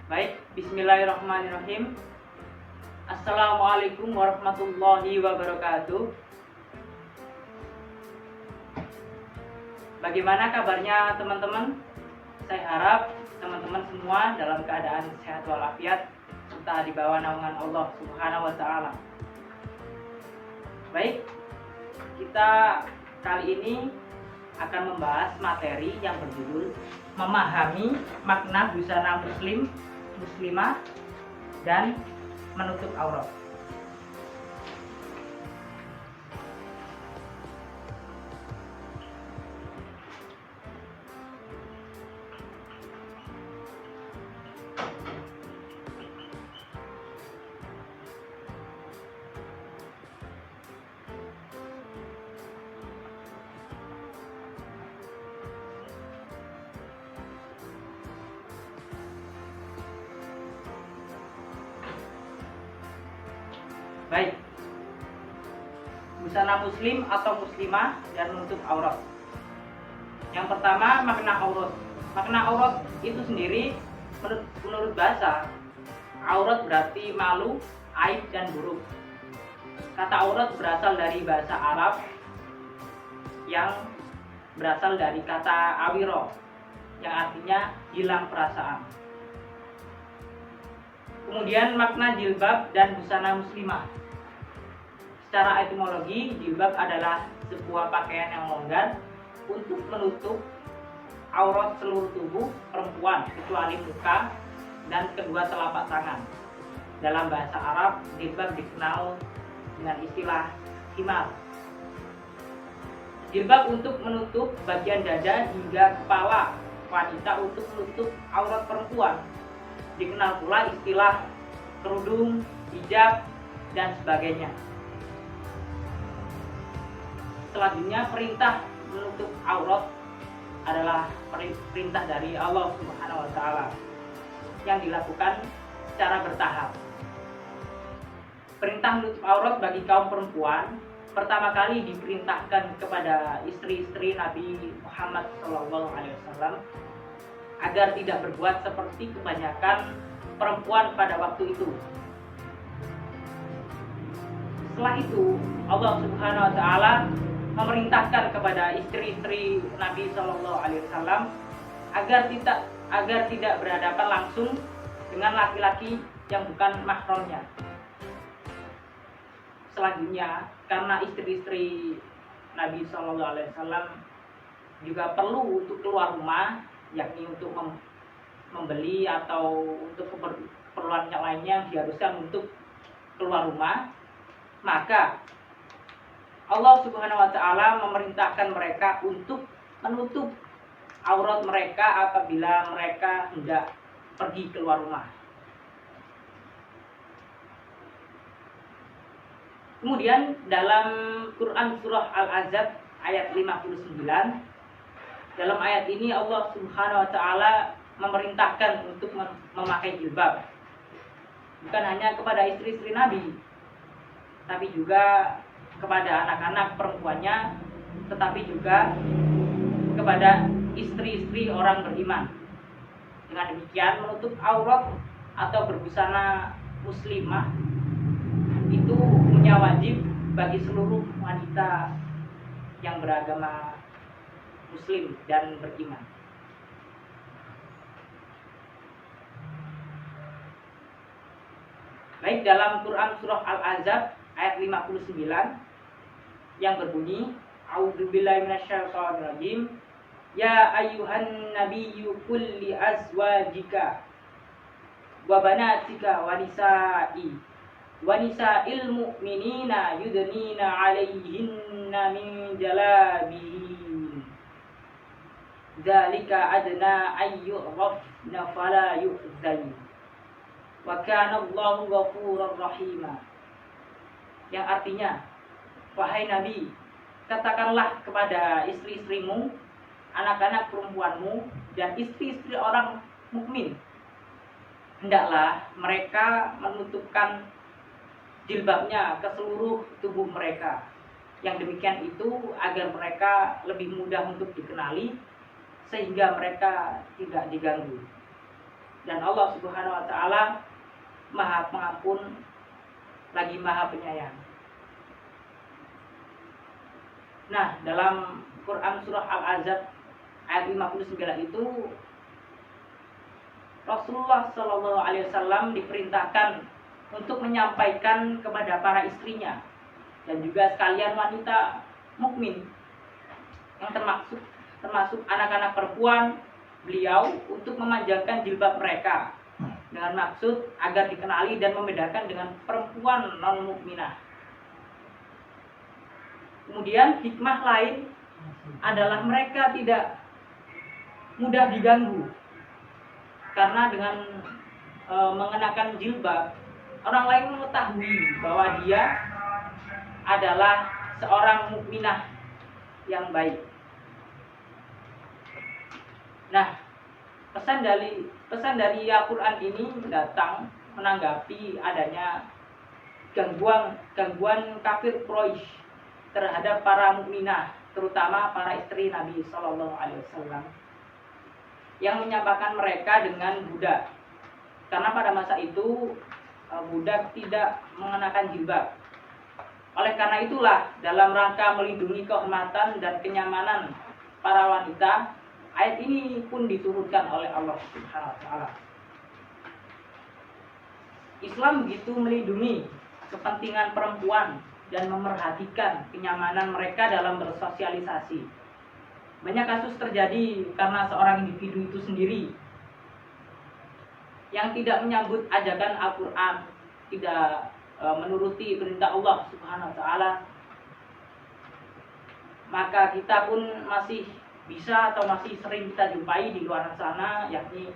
Baik, bismillahirrahmanirrahim. Assalamualaikum warahmatullahi wabarakatuh. Bagaimana kabarnya teman-teman? Saya harap teman-teman semua dalam keadaan sehat walafiat serta di bawah naungan Allah Subhanahu wa taala. Baik, kita kali ini akan membahas materi yang berjudul memahami makna busana muslim, muslimah, dan menutup aurat. Baik, busana muslim atau muslimah dan menutup aurat. Yang pertama, makna aurat. Makna aurat itu sendiri menurut bahasa, aurat berarti malu, aib, dan buruk. Kata aurat berasal dari bahasa Arab yang berasal dari kata awiro yang artinya hilang perasaan. Kemudian makna jilbab dan busana muslimah. Secara etimologi, jilbab adalah sebuah pakaian yang longgar untuk menutup aurat seluruh tubuh perempuan kecuali muka dan kedua telapak tangan. Dalam bahasa Arab, jilbab dikenal dengan istilah khimar. Jilbab untuk menutup bagian dada hingga kepala wanita untuk menutup aurat perempuan. Dikenal pula istilah kerudung, hijab, dan sebagainya. Selanjutnya, perintah menutup aurat adalah perintah dari Allah Subhanahu wa taala yang dilakukan secara bertahap. Perintah menutup aurat bagi kaum perempuan pertama kali diperintahkan kepada istri-istri Nabi Muhammad SAW agar tidak berbuat seperti kebanyakan perempuan pada waktu itu. Setelah itu, Allah Subhanahu wa taala memerintahkan kepada istri-istri Nabi SAW agar tidak berhadapan langsung dengan laki-laki yang bukan mahramnya. Selanjutnya, karena istri-istri Nabi SAW juga perlu untuk keluar rumah, yakni untuk membeli atau untuk keperluan yang lainnya yang diharuskan untuk keluar rumah, maka Allah Subhanahu wa taala memerintahkan mereka untuk menutup aurat mereka apabila mereka hendak pergi keluar rumah. Kemudian dalam Quran surah Al-Ahzab ayat 59, dalam ayat ini Allah Subhanahu wa taala memerintahkan untuk memakai jilbab. Bukan hanya kepada istri-istri Nabi, tapi juga kepada anak-anak perempuannya, tetapi juga kepada istri-istri orang beriman. Dengan demikian, menutup aurat atau berbusana muslimah itu punya wajib bagi seluruh wanita yang beragama muslim dan beriman. Baik, dalam Quran surah Al-Ahzab ayat 59 yang berbunyi, A'udzubillahi minasyaitonirrajim, ya ayyuhan nabiyyu qul li azwajika wa banatika wa nisa'il mu'minina yudnina 'alaihinna min jalabihin dzalika adna ayyurafna fala yu'zain wa kana Allahu ghafurur rahima. Yang artinya, wahai Nabi, katakanlah kepada istri-istrimu, anak-anak perempuanmu, dan istri-istri orang mukmin, hendaklah mereka menutupkan jilbabnya ke seluruh tubuh mereka. Yang demikian itu agar mereka lebih mudah untuk dikenali, sehingga mereka tidak diganggu. dan Allah Subhanahu wa taala Maha Pengampun lagi Maha Penyayang. Nah, dalam Quran surah Al-Ahzab ayat 59 itu Rasulullah Shallallahu Alaihi Wasallam diperintahkan untuk menyampaikan kepada para istrinya dan juga sekalian wanita mukmin yang termasuk anak-anak perempuan beliau untuk memanjangkan jilbab mereka dengan maksud agar dikenali dan membedakan dengan perempuan non mukminah. Kemudian hikmah lain adalah mereka tidak mudah diganggu karena dengan mengenakan jilbab orang lain mengetahui bahwa dia adalah seorang mukminah yang baik. Nah, pesan dari Al-Quran ini datang menanggapi adanya gangguan kafir Quraisy terhadap para mukminah, terutama para istri Nabi Shallallahu Alaihi Wasallam, yang menyamakan mereka dengan budak. Karena pada masa itu budak tidak mengenakan jilbab. Oleh karena itulah, dalam rangka melindungi kehormatan dan kenyamanan para wanita, ayat ini pun diturunkan oleh Allah Subhanahu wa taala. Islam begitu melindungi kepentingan perempuan dan memerhatikan kenyamanan mereka dalam bersosialisasi. Banyak kasus terjadi karena seorang individu itu sendiri yang tidak menyambut ajakan Al-Quran, tidak menuruti perintah Allah Subhanahu wa taala, maka kita pun masih bisa atau masih sering kita jumpai di luar sana, yakni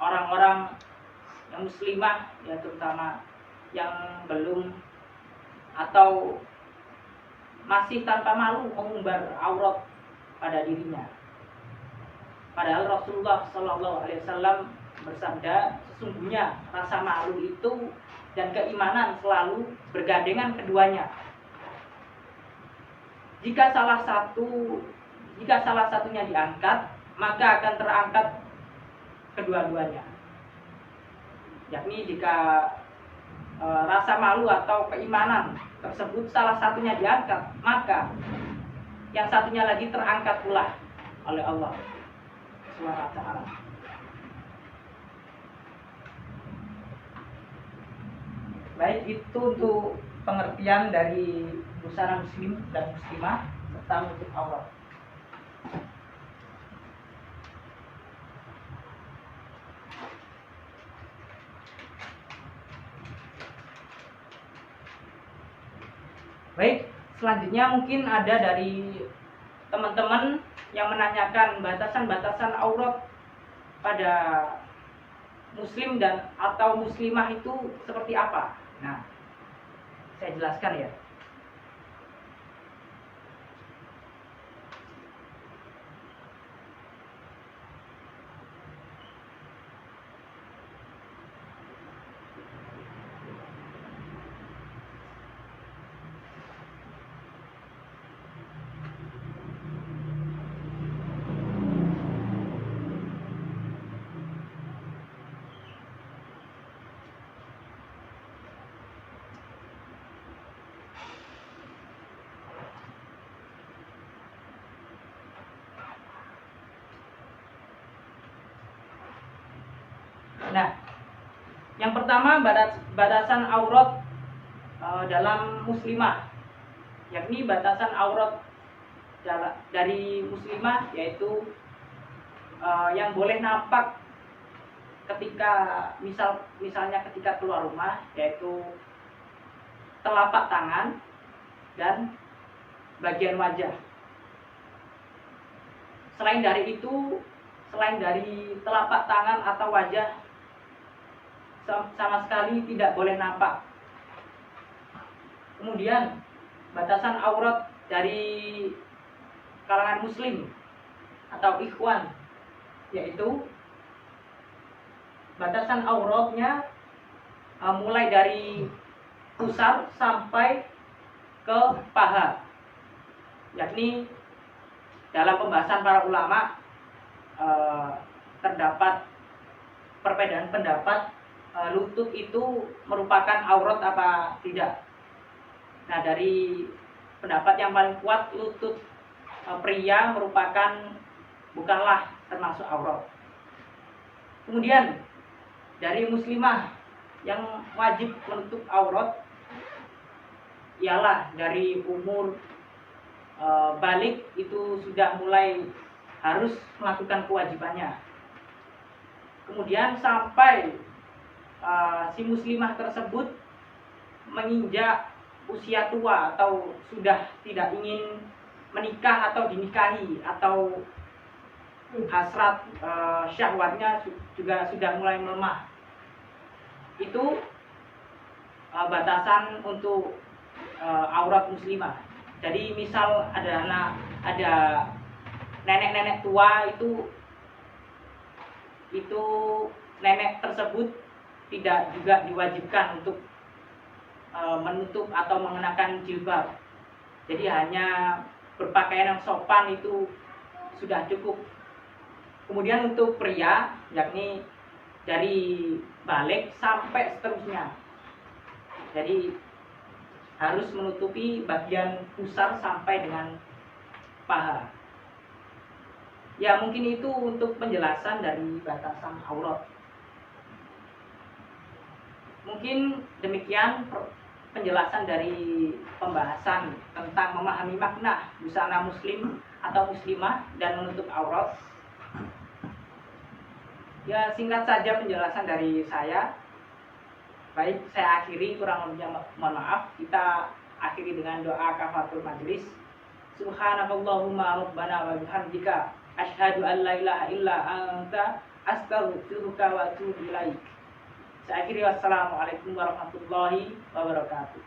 orang-orang yang muslimah, ya terutama yang belum atau masih tanpa malu mengumbar aurat pada dirinya. Padahal Rasulullah Shallallahu Alaihi Wasallam bersabda, sesungguhnya rasa malu itu dan keimanan selalu bergandengan keduanya. Jika salah satunya diangkat, maka akan terangkat kedua-duanya. Yakni jika rasa malu atau keimanan tersebut salah satunya diangkat, maka yang satunya lagi terangkat pula oleh Allah Subhanahu wa taala. Baik, itu untuk pengertian dari busana muslim dan muslimah serta menutup aurat. Baik, selanjutnya mungkin ada dari teman-teman yang menanyakan batasan-batasan aurat pada muslim dan atau muslimah itu seperti apa. Nah, saya jelaskan ya. Nah, yang pertama batasan aurat dalam muslimah, yakni batasan aurat dari muslimah yaitu yang boleh nampak ketika misalnya ketika keluar rumah, yaitu telapak tangan dan bagian wajah. Selain dari telapak tangan atau wajah, sama sekali tidak boleh nampak. Kemudian batasan aurat dari kalangan muslim atau ikhwan, yaitu batasan auratnya mulai dari pusar sampai ke paha, yakni dalam pembahasan para ulama terdapat perbedaan pendapat lutut itu merupakan aurat apa tidak. Nah, dari pendapat yang paling kuat, lutut pria bukanlah termasuk aurat. Kemudian dari muslimah yang wajib menutup aurat ialah dari umur balik itu sudah mulai harus melakukan kewajibannya. Kemudian sampai si muslimah tersebut menginjak usia tua atau sudah tidak ingin menikah atau dinikahi, atau hasrat syahwatnya juga sudah mulai melemah. Itu batasan untuk aurat muslimah. Jadi misal ada nenek-nenek tua, itu nenek tersebut tidak juga diwajibkan untuk menutup atau mengenakan jilbab. Jadi hanya berpakaian yang sopan itu sudah cukup. Kemudian untuk pria, yakni dari balik sampai seterusnya, jadi harus menutupi bagian pusar sampai dengan paha. Ya, mungkin itu untuk penjelasan dari batasan aurat. Mungkin demikian penjelasan dari pembahasan tentang memahami makna busana muslim atau muslimah dan menutup aurat. Ya, singkat saja penjelasan dari saya. Baik, saya akhiri, kurang lebihnya mohon maaf. Kita akhiri dengan doa kafaratul majlis. Subhanakallahumma rabbana wa bihamdika asyhadu an la ilaha illa anta astaghfiruka wa atubu ilaik. Saya akhiri, wassalamualaikum warahmatullahi wabarakatuh.